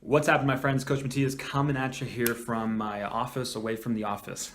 What's happening, my friends? Coach Matias coming at you here from my office, away from the office.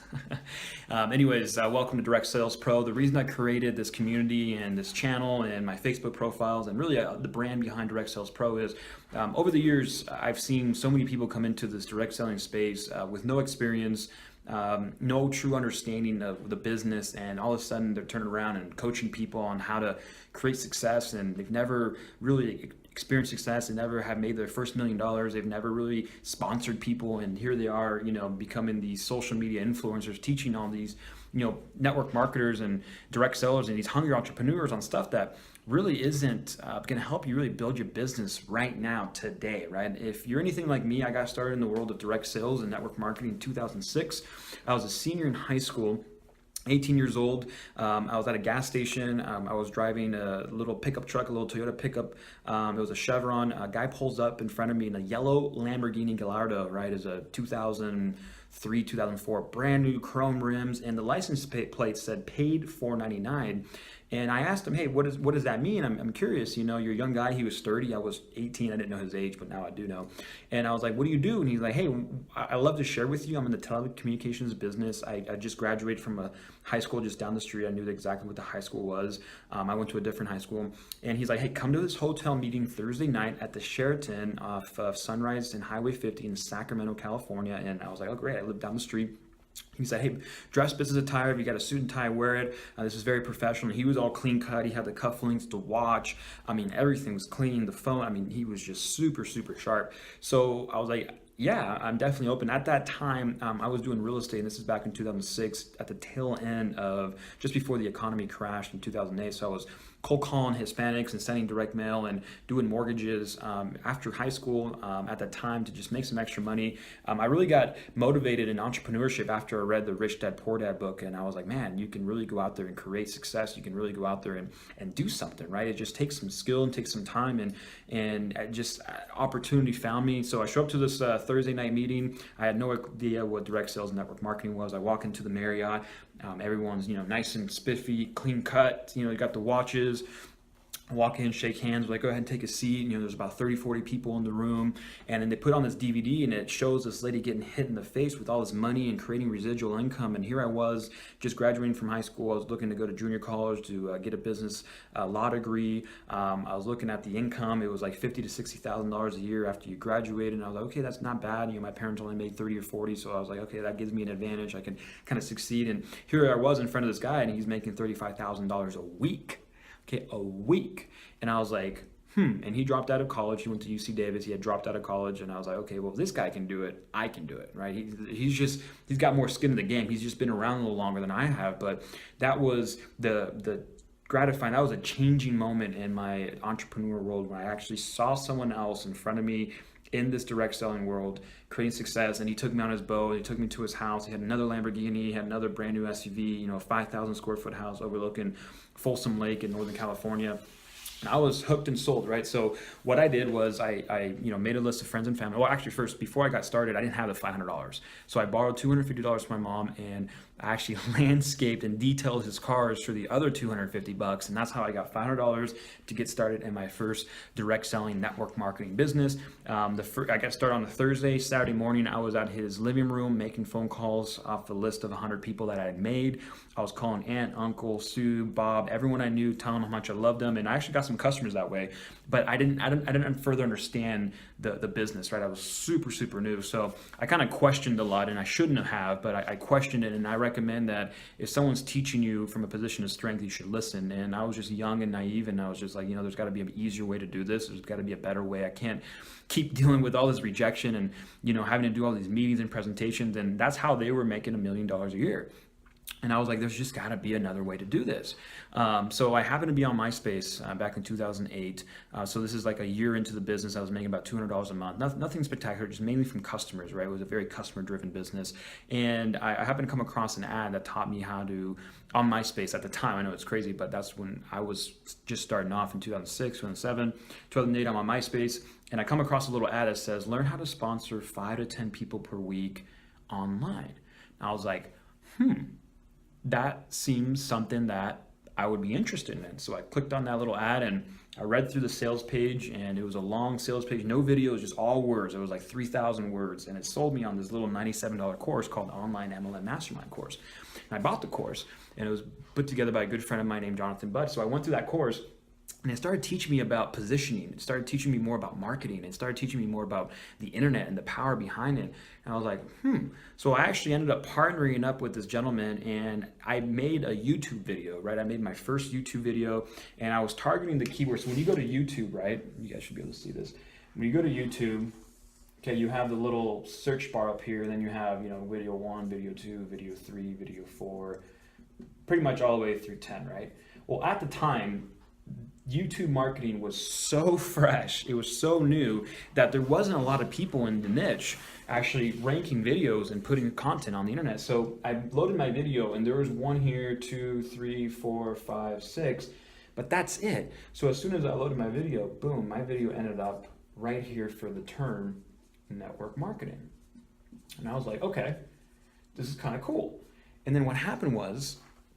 Welcome to Direct Sales Pro. The reason I created this community and this channel and my Facebook profiles and really the brand behind Direct Sales Pro is over the years, I've seen so many people come into this direct selling space with no experience, no true understanding of the business, and all of a sudden they're turning around and coaching people on how to create success, and they've never really experienced success and never have made their first $1 million. They've never really sponsored people, and here they are, becoming these social media influencers, teaching all these, network marketers and direct sellers and these hungry entrepreneurs on stuff that really isn't going to help you really build your business right now, today, right? If you're anything like me, I got started in the world of direct sales and network marketing in 2006. I was a senior in high school. 18 years old. I was at a gas station. I was driving a little pickup truck, a little Toyota pickup. It was a Chevron. A guy pulls up in front of me in a yellow Lamborghini Gallardo, right? It's a 2003, 2004, brand new chrome rims, and the license plate said paid $499. And I asked him, hey, what does that mean? I'm curious. You're a young guy. He was 30. I was 18. I didn't know his age, but now I do know. And I was like, what do you do? And he's like, hey, I love to share with you. I'm in the telecommunications business. I just graduated from a high school just down the street. I knew exactly what the high school was. I went to a different high school. And he's like, hey, come to this hotel meeting Thursday night at the Sheraton off of Sunrise and Highway 50 in Sacramento, California. And I was like, oh, great. I live down the street. He said, hey, dress business attire. If you got a suit and tie, wear it. This is very professional. He was all clean cut. He had the cufflinks, the watch. Everything was clean. The phone. He was just super, super sharp. So I was like, yeah, I'm definitely open. At that time, I was doing real estate, and this is back in 2006, at the tail end of just before the economy crashed in 2008. So I was cold calling Hispanics and sending direct mail and doing mortgages after high school at that time to just make some extra money. I really got motivated in entrepreneurship after I read the Rich Dad Poor Dad book, and I was like, man, you can really go out there and create success. You can really go out there and do something, right? It just takes some skill and takes some time, and just opportunity found me. So I show up to this Thursday night meeting. I had no idea what direct sales and network marketing was. I walk into the Marriott. Everyone's nice and spiffy, clean cut. You got the watches. I walk in, shake hands, like, go ahead and take a seat. There's about 30, 40 people in the room. And then they put on this DVD, and it shows this lady getting hit in the face with all this money and creating residual income. And here I was, just graduating from high school. I was looking to go to junior college to get a business law degree. I was looking at the income. It was like $50,000 to $60,000 a year after you graduated. And I was like, okay, that's not bad. My parents only made 30 or 40. So I was like, okay, that gives me an advantage. I can kind of succeed. And here I was in front of this guy, and he's making $35,000 a week. Okay, a week. And I was like, And he dropped out of college. He went to UC Davis. He had dropped out of college. And I was like, okay, well, if this guy can do it, I can do it, right? He's got more skin in the game. He's just been around a little longer than I have. But that was the gratifying. That was a changing moment in my entrepreneur world when I actually saw someone else in front of me in this direct selling world creating success. And he took me on his boat. He took me to his house. He had another Lamborghini. He had another brand new SUV, a 5,000 square foot house overlooking Folsom Lake in Northern California. And I was hooked and sold, right? So what I did was I made a list of friends and family. Well, actually, first, before I got started, I didn't have the $500. So I borrowed $250 from my mom, and I actually landscaped and detailed his cars for the other $250. And that's how I got $500 to get started in my first direct selling network marketing business. I got started on the Thursday. Saturday morning, I was at his living room making phone calls off the list of 100 people that I had made. I was calling aunt, uncle, Sue, Bob, everyone I knew, telling them how much I loved them. And I actually got some customers that way, but I didn't further understand the business, right? I was super, super new. So I kind of questioned a lot, and I shouldn't have, but I questioned it. And I recommend that if someone's teaching you from a position of strength, you should listen. And I was just young and naive, and I was just like, there's got to be an easier way to do this. There's got to be a better way. I can't keep dealing with all this rejection and, having to do all these meetings and presentations. And that's how they were making $1 million a year. And I was like, there's just got to be another way to do this. So I happened to be on MySpace back in 2008. So this is like a year into the business. I was making about $200 a month. Nothing spectacular, just mainly from customers, right? It was a very customer-driven business. And I happened to come across an ad that taught me how to, on MySpace at the time, I know it's crazy, but that's when I was just starting off in 2006, 2007, 2008, I'm on MySpace. And I come across a little ad that says, learn how to sponsor 5 to 10 people per week online. And I was like, that seems something that I would be interested in it. So I clicked on that little ad and I read through the sales page, and it was a long sales page, no videos, just all words. It was like 3,000 words, and it sold me on this little $97 course called Online MLM Mastermind course. And I bought the course, and it was put together by a good friend of mine named Jonathan Budd. So I went through that course, and it started teaching me about positioning. It started teaching me more about marketing. It started teaching me more about the internet and the power behind it. And I was like, So I actually ended up partnering up with this gentleman, and I made a YouTube video, right? I made my first YouTube video, and I was targeting the keywords. So when you go to YouTube, right? You guys should be able to see this. When you go to YouTube, okay, you have the little search bar up here. Then you have, video 1, video 2, video 3, video 4, pretty much all the way through 10, right? Well, at the time, YouTube marketing was so fresh, it was so new, that there wasn't a lot of people in the niche actually ranking videos and putting content on the internet. So I loaded my video, and there was 1 here, 2, 3, 4, 5, 6, but that's it. So as soon as I loaded my video, boom, my video ended up right here for the term network marketing. And I was like, okay, this is kind of cool. And then what happened was,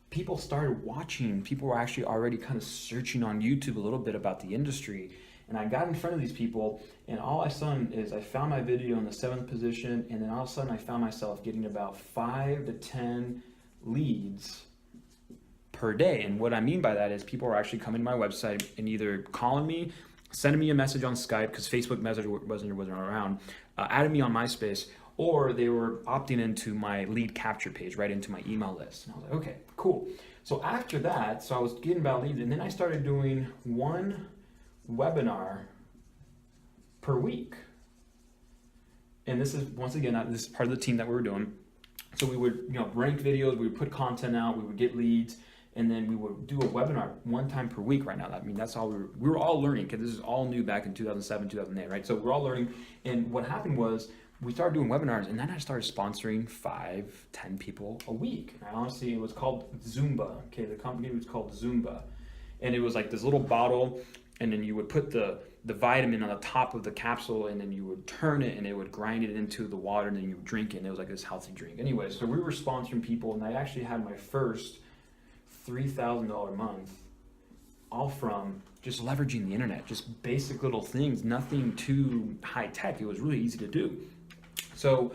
people started watching. People were actually already kind of searching on YouTube a little bit about the industry. And I got in front of these people, and all I saw is I found my video in the 7th position, and then all of a sudden I found myself getting about 5 to 10 leads per day. And what I mean by that is people are actually coming to my website and either calling me, sending me a message on Skype, because Facebook Messenger wasn't around, adding me on MySpace, or they were opting into my lead capture page, right into my email list. And I was like, okay, cool. So after that, so I was getting about leads, and then I started doing 1 webinar per week. And this is, once again, this is part of the team that we were doing. So we would, rank videos, we would put content out, we would get leads, and then we would do a webinar 1 time per week right now. I mean, that's all we were all learning, because this is all new back in 2007, 2008, right? So we're all learning. And what happened was, we started doing webinars, and then I started sponsoring 5, 10 people a week. And honestly, it was called Zumba. Okay, the company was called Zumba. And it was like this little bottle, and then you would put the vitamin on the top of the capsule, and then you would turn it, and it would grind it into the water, and then you would drink it, and it was like this healthy drink. Anyway, so we were sponsoring people, and I actually had my first $3,000 month, all from just leveraging the internet, just basic little things, nothing too high tech. It was really easy to do. So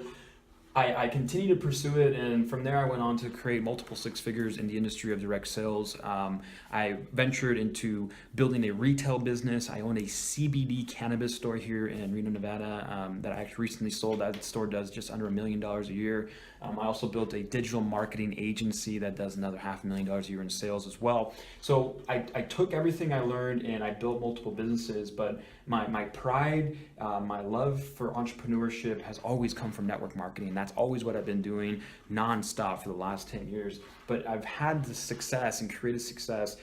I continued to pursue it, and from there I went on to create multiple 6 figures in the industry of direct sales. I ventured into building a retail business. I own a CBD cannabis store here in Reno, Nevada, that I actually recently sold. That store does just under $1 million a year. I also built a digital marketing agency that does another $500,000 a year in sales as well. So I took everything I learned and I built multiple businesses, but my pride, my love for entrepreneurship has always come from network marketing. That's always what I've been doing nonstop for the last 10 years. But I've had the success and created success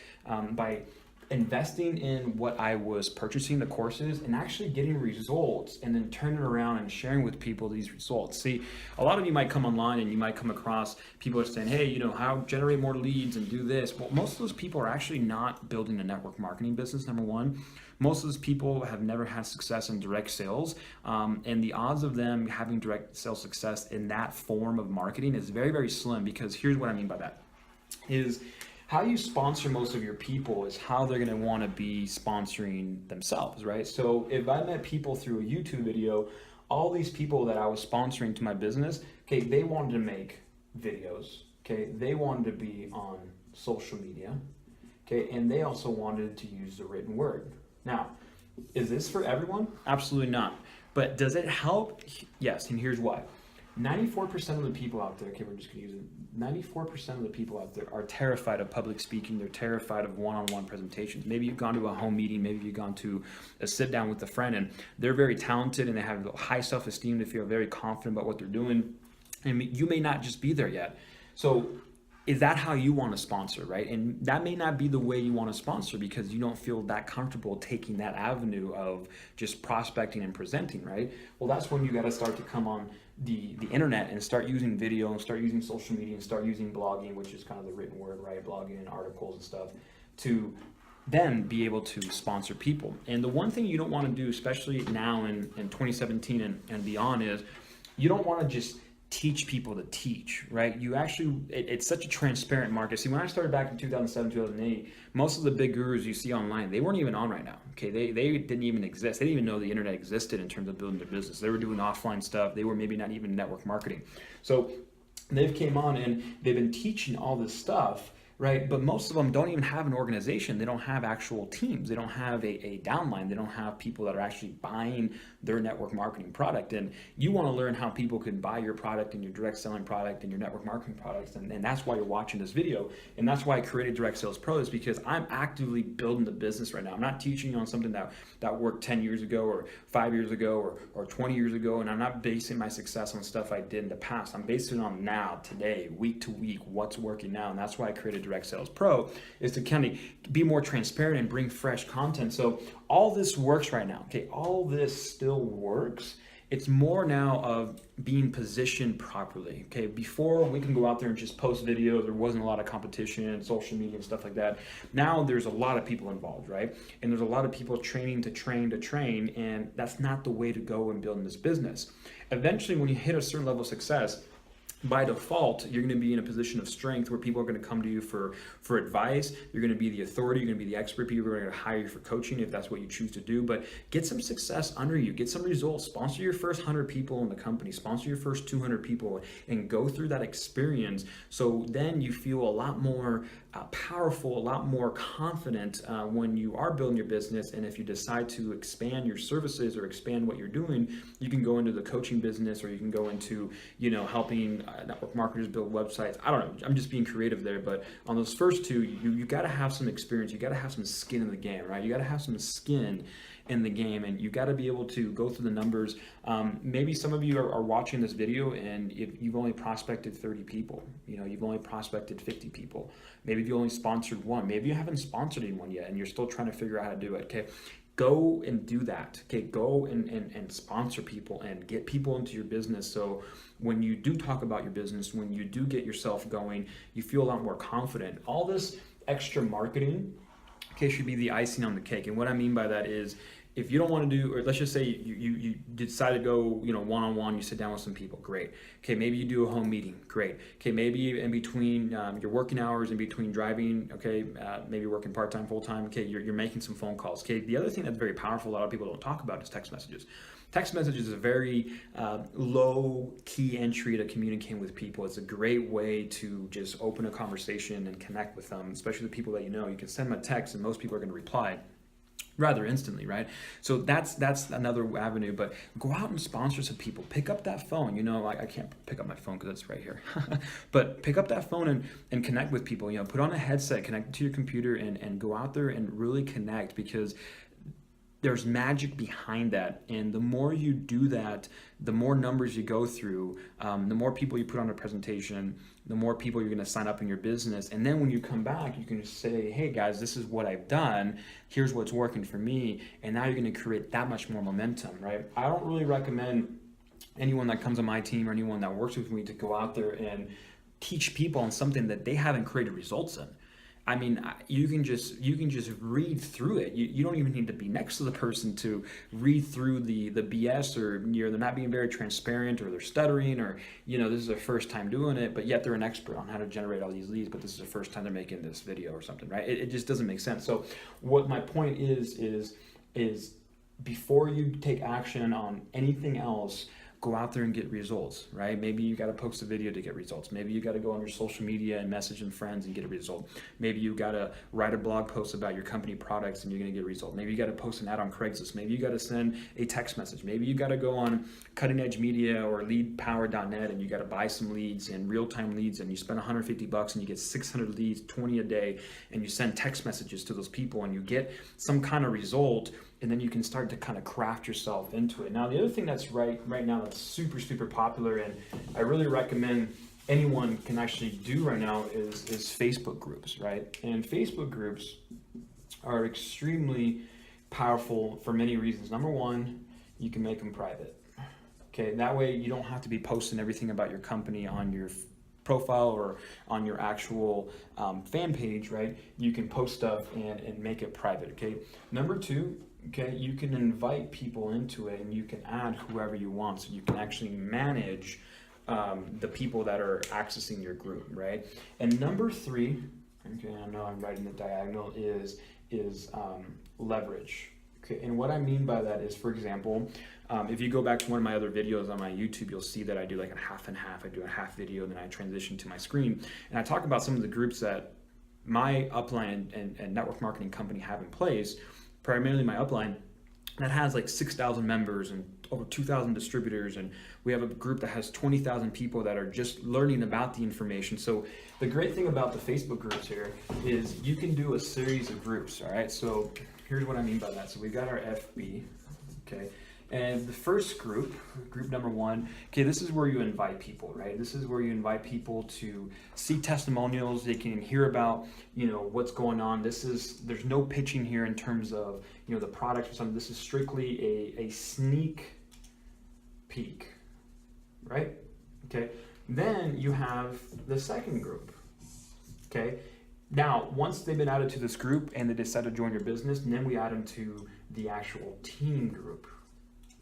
by investing in what I was purchasing, the courses, and actually getting results, and then turning around and sharing with people these results. See, a lot of you might come online and you might come across people are saying, hey, how generate more leads and do this. Well, most of those people are actually not building a network marketing business, number one. Most of those people have never had success in direct sales, and the odds of them having direct sales success in that form of marketing is very, very slim, because here's what I mean by that is how you sponsor most of your people is how they're going to want to be sponsoring themselves, right? So if I met people through a YouTube video, all these people that I was sponsoring to my business, okay, they wanted to make videos, okay, they wanted to be on social media, okay, and they also wanted to use the written word. Now, is this for everyone? Absolutely not. But does it help? Yes, and here's why. 94% of the people out there, okay, we're just going to use it, 94% of the people out there are terrified of public speaking. They're terrified of one-on-one presentations. Maybe you've gone to a home meeting, maybe you've gone to a sit down with a friend, and they're very talented and they have high self-esteem. They feel very confident about what they're doing, and you may not just be there yet. So is that how you want to sponsor, right? And that may not be the way you want to sponsor because you don't feel that comfortable taking that avenue of just prospecting and presenting, right? Well, that's when you got to start to come on the internet and start using video and start using social media and start using blogging, which is kind of the written word, right? Blogging and articles and stuff, to then be able to sponsor people. And the one thing you don't want to do, especially now in 2017 and beyond, is you don't want to just teach people to teach, right? You actually, it's such a transparent market. See, when I started back in 2007, 2008, most of the big gurus you see online, they weren't even on right now. Okay, they didn't even exist. They didn't even know the internet existed in terms of building their business. They were doing offline stuff. They were maybe not even network marketing. So they've came on and they've been teaching all this stuff, right? But most of them don't even have an organization. They don't have actual teams. They don't have a downline. They don't have people that are actually buying their network marketing product. And you want to learn how people can buy your product and your direct selling product and your network marketing products. And that's why you're watching this video. And that's why I created Direct Sales Pro, is because I'm actively building the business right now. I'm not teaching you on something that worked 10 years ago or 5 years ago or 20 years ago. And I'm not basing my success on stuff I did in the past. I'm basing it on now, today, week to week, what's working now. And that's why I created Direct Sales Pro, is to kind of be more transparent and bring fresh content. So all this works right now. Okay, all this still works. It's more now of being positioned properly. Okay, before we can go out there and just post videos, there wasn't a lot of competition, social media and stuff like that. Now there's a lot of people involved, right? And there's a lot of people training to train, and that's not the way to go in building this business. Eventually, when you hit a certain level of success, by default, you're going to be in a position of strength where people are going to come to you for advice. You're going to be the authority. You're going to be the expert. People are going to hire you for coaching if that's what you choose to do. But get some success under you. Get some results. Sponsor your first 100 people in the company. Sponsor your first 200 people and go through that experience. So then you feel a lot more powerful, a lot more confident when you are building your business. And if you decide to expand your services or expand what you're doing, you can go into the coaching business, or you can go into, helping network marketers build websites. I don't know. I'm just being creative there. But on those first two, you got to have some experience. You got to have some skin in the game, right? You got to have some skin in the game, and you got to be able to go through the numbers. Maybe some of you are watching this video and if you've only prospected 30 people, you've only prospected 50 people. Maybe you only sponsored one. Maybe you haven't sponsored anyone yet and you're still trying to figure out how to do it. Okay, go and do that. Okay, go and sponsor people and get people into your business. So when you do talk about your business, when you do get yourself going, you feel a lot more confident. All this extra marketing, okay, should be the icing on the cake. And what I mean by that is, if you don't want to do, or let's just say you decide to go, one-on-one, you sit down with some people, great. Okay, maybe you do a home meeting, great. Okay, maybe in between your working hours, in between driving, okay, maybe you're working part-time, full-time, okay, you're making some phone calls. Okay, the other thing that's very powerful, a lot of people don't talk about, is text messages. Text messages is a very low key entry to communicating with people. It's a great way to just open a conversation and connect with them, especially the people that you know. You can send them a text and most people are going to reply rather instantly, right? So that's another avenue. But go out and sponsor some people. Pick up that phone. I can't pick up my phone because it's right here. But pick up that phone and connect with people. Put on a headset, connect it to your computer, and go out there and really connect, because there's magic behind that. And the more you do that, the more numbers you go through, the more people you put on a presentation, the more people you're going to sign up in your business. And then when you come back, you can say, hey guys, this is what I've done. Here's what's working for me. And now you're going to create that much more momentum, right? I don't really recommend anyone that comes on my team or anyone that works with me to go out there and teach people on something that they haven't created results in. I mean, you can just read through it. You don't even need to be next to the person to read through the BS, or they're not being very transparent, or they're stuttering, or this is their first time doing it, but yet they're an expert on how to generate all these leads, but this is the first time they're making this video or something, right? It just doesn't make sense. So what my point is before you take action on anything else, go out there and get results, right? Maybe you got to post a video to get results. Maybe you got to go on your social media and message some friends and get a result. Maybe you got to write a blog post about your company products and you're going to get a result. Maybe you got to post an ad on Craigslist. Maybe you got to send a text message. Maybe you got to go on Cutting Edge Media or leadpower.net and you got to buy some leads and real-time leads, and you spend $150 and you get 600 leads, 20 a day, and you send text messages to those people and you get some kind of result. And then you can start to kind of craft yourself into it. Now, the other thing that's right now that's super, super popular, and I really recommend anyone can actually do right now, is Facebook groups, right? And Facebook groups are extremely powerful for many reasons. Number one, you can make them private. Okay, that way you don't have to be posting everything about your company on your profile or on your actual fan page, right? You can post stuff and make it private, okay? Number two, okay, you can invite people into it and you can add whoever you want. So you can actually manage the people that are accessing your group, right? And number three, okay, I know I'm writing the diagonal, is leverage. Okay, and what I mean by that is, for example, if you go back to one of my other videos on my YouTube, you'll see that I do like a half and half. I do a half video, then I transition to my screen, and I talk about some of the groups that my upline and network marketing company have in place, primarily my upline, that has like 6,000 members and over 2,000 distributors, and we have a group that has 20,000 people that are just learning about the information. So the great thing about the Facebook groups here is you can do a series of groups, all right? So here's what I mean by that. So we've got our FB, okay? And the first group number one, okay, this is where you invite people, right? This is where you invite people to see testimonials. They can hear about, what's going on. There's no pitching here in terms of, the products or something. This is strictly a sneak peek, right? Okay. Then you have the second group, okay? Now, once they've been added to this group and they decide to join your business, then we add them to the actual team group.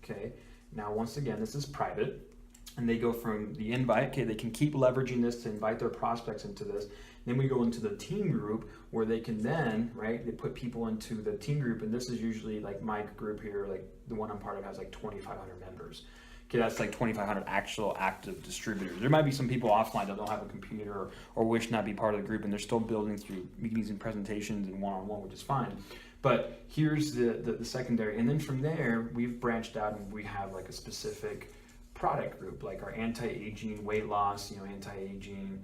Okay, now once again, this is private, and they go from the invite, okay, they can keep leveraging this to invite their prospects into this. Then we go into the team group where they can then, right, they put people into the team group, and this is usually like my group here, like the one I'm part of has like 2,500 members. Okay, that's like 2,500 actual active distributors. There might be some people offline that don't have a computer or wish not be part of the group, and they're still building through meetings and presentations and one-on-one, which is fine. But here's the secondary. And then from there, we've branched out and we have like a specific product group, like our anti-aging weight loss, anti-aging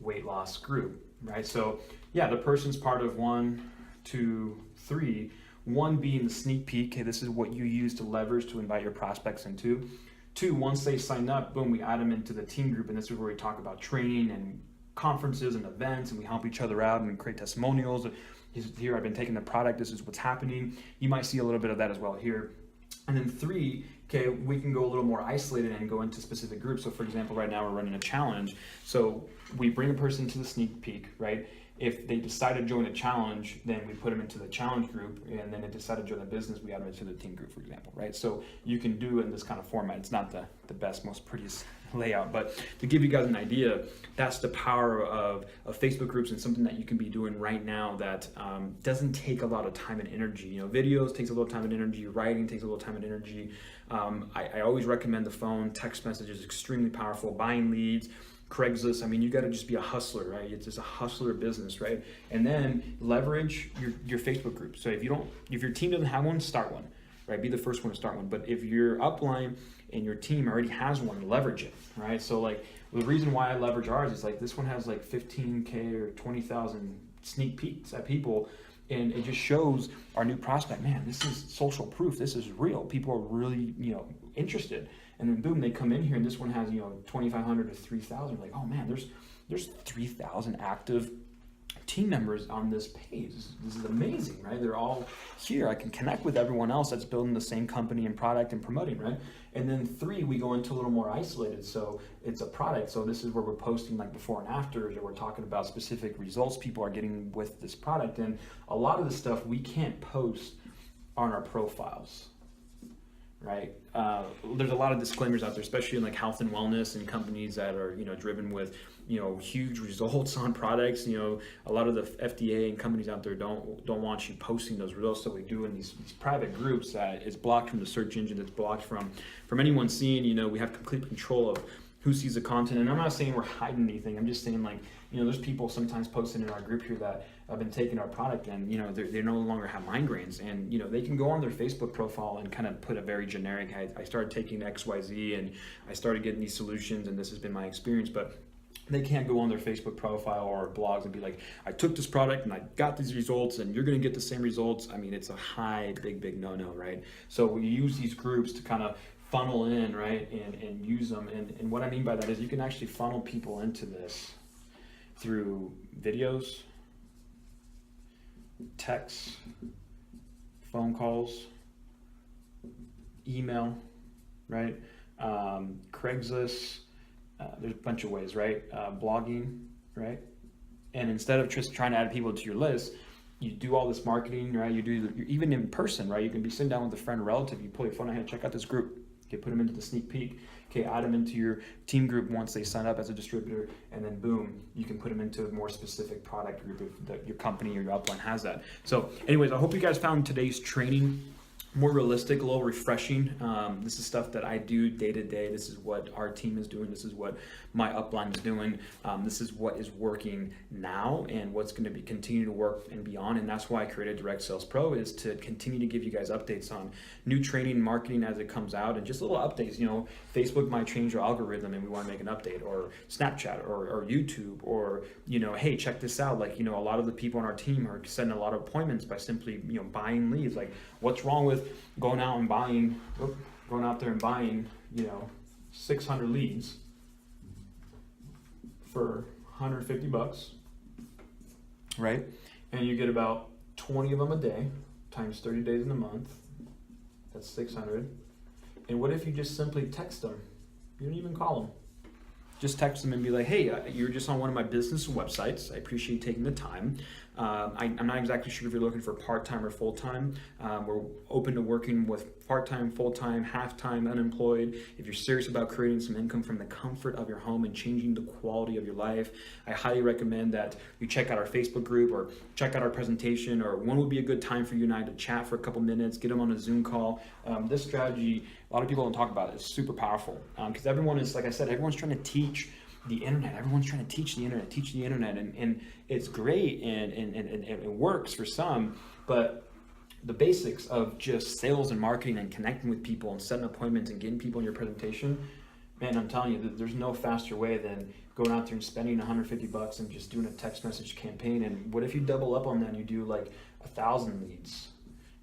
weight loss group, right? So yeah, the person's part of 1, 2, 3. 1 being the sneak peek. Okay, this is what you use to leverage to invite your prospects into. 2, once they sign up, boom, we add them into the team group, and this is where we talk about training and conferences and events, and we help each other out and create testimonials. Here, I've been taking the product, this is what's happening. You might see a little bit of that as well here. And then 3, okay, we can go a little more isolated and go into specific groups. So for example, right now we're running a challenge. So we bring a person to the sneak peek, right? If they decide to join a challenge, then we put them into the challenge group, and then they decide to join a business, we add them into the team group, for example, right? So you can do it in this kind of format. It's not the best, most prettiest layout, but to give you guys an idea, that's the power of Facebook groups, and something that you can be doing right now that doesn't take a lot of time and energy. Videos takes a little time and energy, writing takes a little time and energy. I always recommend the phone. Text message is extremely powerful. Buying leads, Craigslist, you got to just be a hustler, right? It's just a hustler business, right? And then leverage your Facebook group. So if your team doesn't have one, start one, right? Be the first one to start one. But if your upline and your team already has one, leverage it, right? So like the reason why I leverage ours is like this one has like 15K or 20,000 sneak peeks at people, and it just shows our new prospect, man, this is social proof, this is real. People are really, interested. And then boom, they come in here and this one has, 2,500 to 3,000. Like, oh man, there's 3,000 active team members on this page. This is amazing, right? They're all here. I can connect with everyone else that's building the same company and product and promoting, right? And then 3, we go into a little more isolated. So it's a product. So this is where we're posting like before and afters, or we're talking about specific results people are getting with this product. And a lot of the stuff we can't post on our profiles, right? There's a lot of disclaimers out there, especially in like health and wellness and companies that are, driven with, huge results on products. A lot of the FDA and companies out there don't want you posting those results. So we do in these private groups that is blocked from the search engine. It's blocked from anyone seeing. We have complete control of who sees the content. And I'm not saying we're hiding anything. I'm just saying, like, there's people sometimes posting in our group here that have been taking our product and, they no longer have migraines, and, they can go on their Facebook profile and kind of put a very generic, I started taking XYZ and I started getting these solutions and this has been my experience, but they can't go on their Facebook profile or blogs and be like, I took this product and I got these results and you're going to get the same results. It's a big no-no, right? So we use these groups to kind of funnel in, right, and use them. And what I mean by that is you can actually funnel people into this through videos, texts, phone calls, email, right? Craigslist, there's a bunch of ways, right? Blogging, right? And instead of just trying to add people to your list, you do all this marketing, right? You're even in person, right? You can be sitting down with a friend or relative, you pull your phone ahead, check out this group. Okay, put them into the sneak peek. Okay, add them into your team group once they sign up as a distributor, and then boom, you can put them into a more specific product group if your company or your upline has that. So anyways, I hope you guys found today's training more realistic, a little refreshing. This is stuff that I do day to day. This is what our team is doing. This is what my upline is doing. This is what is working now and what's going to be continue to work and beyond. And that's why I created Direct Sales Pro, is to continue to give you guys updates on new training, marketing as it comes out, and just little updates. You know, Facebook might change their algorithm and we want to make an update, or Snapchat or YouTube, or, you know, hey, check this out. Like, you know, a lot of the people on our team are setting a lot of appointments by simply, you know, buying leads. Like, what's wrong with going out there and buying, you know, 600 leads for $150, right? And you get about 20 of them a day times 30 days in a month. That's 600. And what if you just simply text them? You don't even call them. Just text them and be like, hey, you're just on one of my business websites. I appreciate you taking the time. I'm not exactly sure if you're looking for part-time or full-time. We're open to working with part-time, full-time, half-time, unemployed. If you're serious about creating some income from the comfort of your home and changing the quality of your life, I highly recommend that you check out our Facebook group or check out our presentation, or when would be a good time for you and I to chat for a couple minutes, get them on a Zoom call. This strategy, a lot of people don't talk about it. It's super powerful because everyone is, like I said, everyone's trying to teach the internet. Everyone's trying to teach the internet, and it's great and it works for some, but the basics of just sales and marketing and connecting with people and setting appointments and getting people in your presentation, man, I'm telling you, there's no faster way than going out there and spending $150 and just doing a text message campaign. And what if you double up on that and you do like 1,000 leads?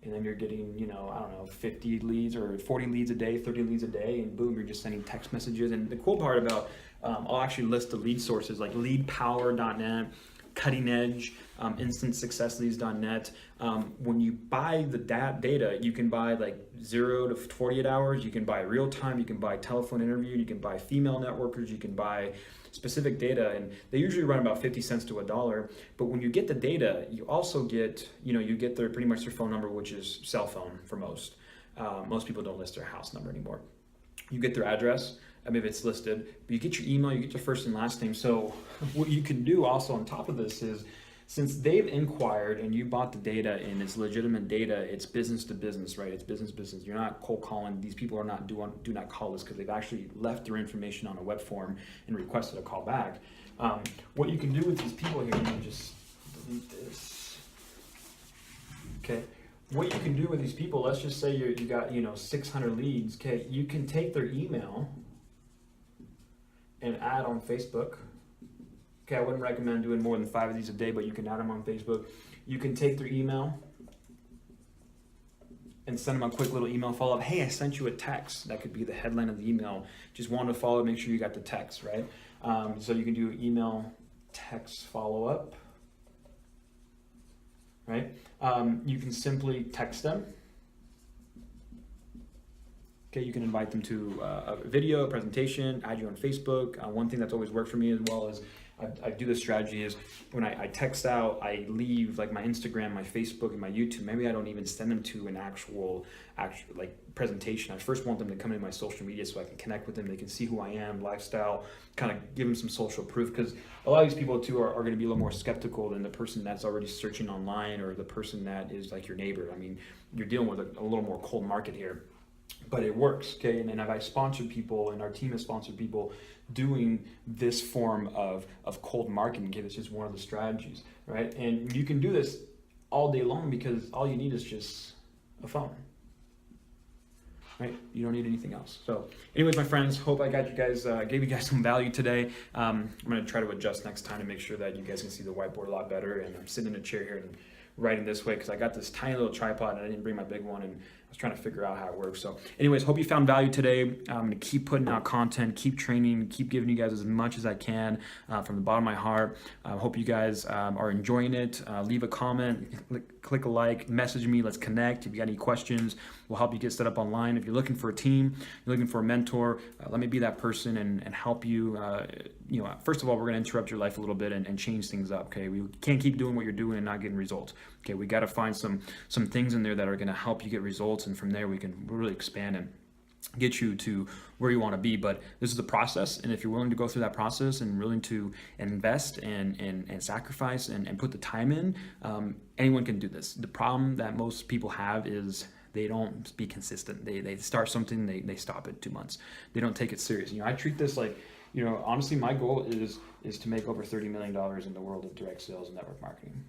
And then you're getting, you know, I don't know, 50 leads or 40 leads a day, 30 leads a day, and boom, you're just sending text messages. And the cool part about, I'll actually list the lead sources like leadpower.net, cutting edge, instantsuccessleads.net. When you buy the data, you can buy like 0 to 48 hours, you can buy real time, you can buy telephone interview, you can buy female networkers, you can buy specific data, and they usually run about 50 cents to $1. But when you get the data, you also get, you know, you get their pretty much their phone number, which is cell phone for most. Most people don't list their house number anymore. You get their address, I mean, if it's listed, but you get your email, you get your first and last name. So what you can do also on top of this is, since they've inquired and you bought the data and it's legitimate data, it's business to business, right? It's business to business. You're not cold calling. These people are not do not call us because they've actually left their information on a web form and requested a call back. What you can do with these people here, let me just delete this. Okay. What you can do with these people, let's just say you got, you know, 600 leads. Okay, you can take their email and add on Facebook. Okay, I wouldn't recommend doing more than 5 of these a day, but you can add them on Facebook. You can take their email and send them a quick little email follow-up. Hey, I sent you a text. That could be the headline of the email. Just wanted to follow, make sure you got the text, right? So you can do email, text follow-up, right? You can simply text them. Okay, you can invite them to a video, a presentation, add you on Facebook. One thing that's always worked for me as well is I do this strategy is when I text out, I leave like my Instagram, my Facebook, and my YouTube. Maybe I don't even send them to an actual like presentation. I first want them to come in my social media so I can connect with them. They can see who I am, lifestyle, kind of give them some social proof, because a lot of these people too are going to be a little more skeptical than the person that's already searching online or the person that is like your neighbor. I mean, you're dealing with a little more cold market here. But it works, okay? And then I've sponsored people, and our team has sponsored people doing this form of cold marketing. Okay, that's just one of the strategies, right? And you can do this all day long because all you need is just a phone, right? You don't need anything else. So anyways, my friends, hope I got you guys, gave you guys some value today. I'm gonna try to adjust next time to make sure that you guys can see the whiteboard a lot better. And I'm sitting in a chair here and writing this way because I got this tiny little tripod and I didn't bring my big one, and I was trying to figure out how it works. So anyways, hope you found value today. I'm going to keep putting out content, keep training, keep giving you guys as much as I can from the bottom of my heart. Hope you guys are enjoying it. Leave a comment, click a like, message me, let's connect. If you got any questions, we'll help you get set up online. If you're looking for a team, you're looking for a mentor, let me be that person and help you. You know, first of all, we're going to interrupt your life a little bit and change things up. Okay, we can't keep doing what you're doing and not getting results. Okay, we got to find some things in there that are going to help you get results, and from there we can really expand get you to where you want to be. But this is a process, and if you're willing to go through that process and willing to invest and sacrifice and put the time in, anyone can do this. The problem that most people have is they don't be consistent. They start something, they stop it 2 months. They don't take it serious. I treat this like, honestly, my goal is to make over $30 million in the world of direct sales and network marketing.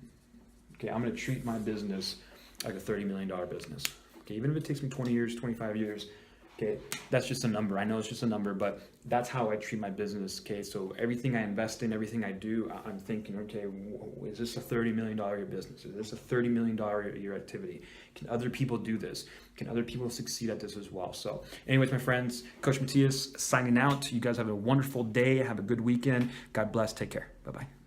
Okay, I'm going to treat my business like a $30 million business. Okay, even if it takes me 20 years, 25 years, okay, that's just a number. I know it's just a number, but that's how I treat my business. Okay, so everything I invest in, everything I do, I'm thinking, okay, is this a $30 million a year business? Is this a $30 million a year activity? Can other people do this? Can other people succeed at this as well? So anyways, my friends, Coach Matthias signing out. You guys have a wonderful day. Have a good weekend. God bless. Take care. Bye-bye.